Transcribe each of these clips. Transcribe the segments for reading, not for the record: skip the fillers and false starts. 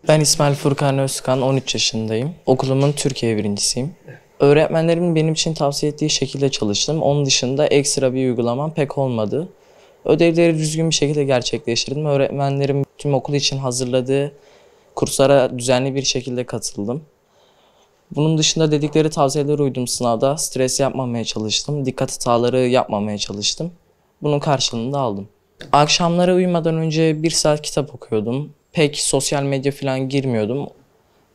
Ben İsmail Furkan Özkan, 13 yaşındayım. Okulumun Türkiye birincisiyim. Öğretmenlerimin benim için tavsiye ettiği şekilde çalıştım. Onun dışında ekstra bir uygulamam pek olmadı. Ödevleri düzgün bir şekilde gerçekleştirdim. Öğretmenlerim tüm okul için hazırladığı kurslara düzenli bir şekilde katıldım. Bunun dışında dedikleri tavsiyelere uydum sınavda. Stres yapmamaya çalıştım. Dikkat hataları yapmamaya çalıştım. Bunun karşılığını da aldım. Akşamlara uyumadan önce 1 saat kitap okuyordum. Pek sosyal medya falan girmiyordum.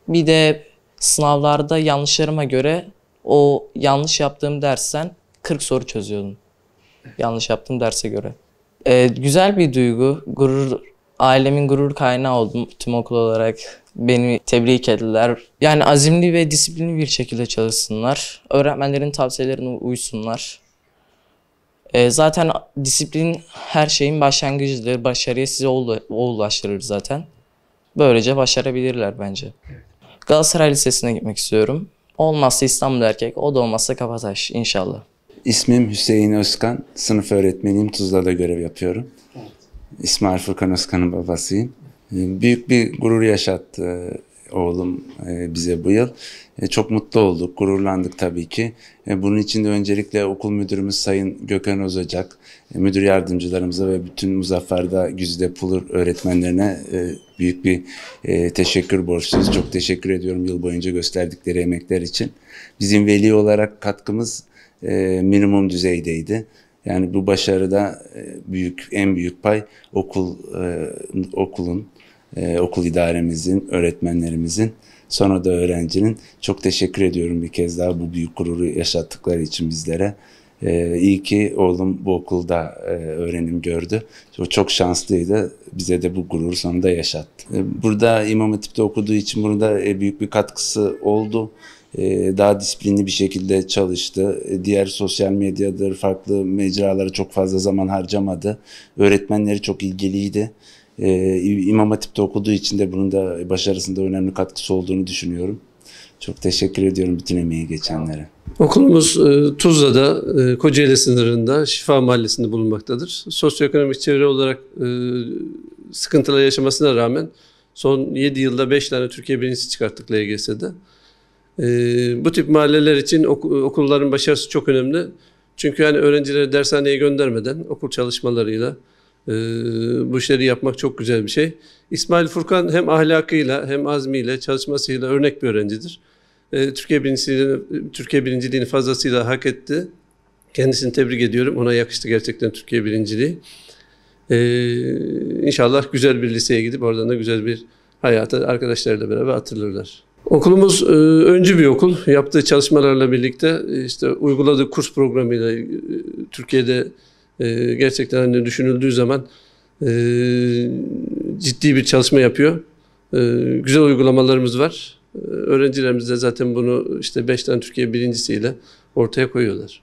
Bir de sınavlarda yanlışlarıma göre o yanlış yaptığım dersten 40 soru çözüyordum. Yanlış yaptığım derse göre. Güzel bir duygu, ailemin gurur kaynağı oldum tüm okul olarak. Beni tebrik ettiler. Yani azimli ve disiplinli bir şekilde çalışsınlar. Öğretmenlerin tavsiyelerine uysunlar. Zaten disiplin her şeyin başlangıcıdır. Başarıya sizi o ulaştırır zaten. Böylece başarabilirler bence. Galatasaray Lisesi'ne gitmek istiyorum. Olmazsa İstanbul Erkek, o da olmazsa Kabataş inşallah. İsmim Hüseyin Özkan, sınıf öğretmeniyim, Tuzla'da görev yapıyorum. İsmail Furkan Özkan'ın babasıyım. Büyük bir gurur yaşattı oğlum bize bu yıl. Çok mutlu olduk, gururlandık tabii ki. Bunun için de öncelikle okul müdürümüz Sayın Gökhan Özocak, müdür yardımcılarımıza ve bütün Muzaffer'da Güzide Pulur öğretmenlerine büyük bir teşekkür borçluyuz. Çok teşekkür ediyorum yıl boyunca gösterdikleri emekler için. Bizim veli olarak katkımız minimum düzeydeydi. Yani bu başarıda en büyük pay okulun, okul idaremizin, öğretmenlerimizin, sonra da öğrencinin. Çok teşekkür ediyorum bir kez daha bu büyük gururu yaşattıkları için bizlere. İyi ki oğlum bu okulda öğrenim gördü. O çok şanslıydı. Bize de bu gururu sonunda yaşattı. Burada İmam Hatip'te okuduğu için burada büyük bir katkısı oldu. Daha disiplinli bir şekilde çalıştı. Diğer sosyal medyadır, farklı mecralara çok fazla zaman harcamadı. Öğretmenleri çok ilgiliydi. İmam Hatip'te okuduğu için de bunun da başarısında önemli katkısı olduğunu düşünüyorum. Çok teşekkür ediyorum bütün emeği geçenlere. Okulumuz Tuzla'da, Kocaeli sınırında, Şifa Mahallesi'nde bulunmaktadır. Sosyoekonomik çevre olarak sıkıntılar yaşamasına rağmen son 7 yılda 5 tane Türkiye birincisi çıkarttık LGS'de. Bu tip mahalleler için okulların başarısı çok önemli. Çünkü hani öğrencileri dershaneye göndermeden okul çalışmalarıyla bu işleri yapmak çok güzel bir şey. İsmail Furkan hem ahlakıyla hem azmiyle, çalışmasıyla örnek bir öğrencidir. Türkiye birinciliğini fazlasıyla hak etti. Kendisini tebrik ediyorum. Ona yakıştı gerçekten Türkiye birinciliği. İnşallah güzel bir liseye gidip oradan da güzel bir hayata arkadaşlarıyla beraber hatırlarlar. Okulumuz öncü bir okul. Yaptığı çalışmalarla birlikte işte uyguladığı kurs programıyla Türkiye'de gerçekten hani düşünüldüğü zaman ciddi bir çalışma yapıyor. Güzel uygulamalarımız var. Öğrencilerimiz de zaten bunu işte 5 tane Türkiye birincisiyle ortaya koyuyorlar.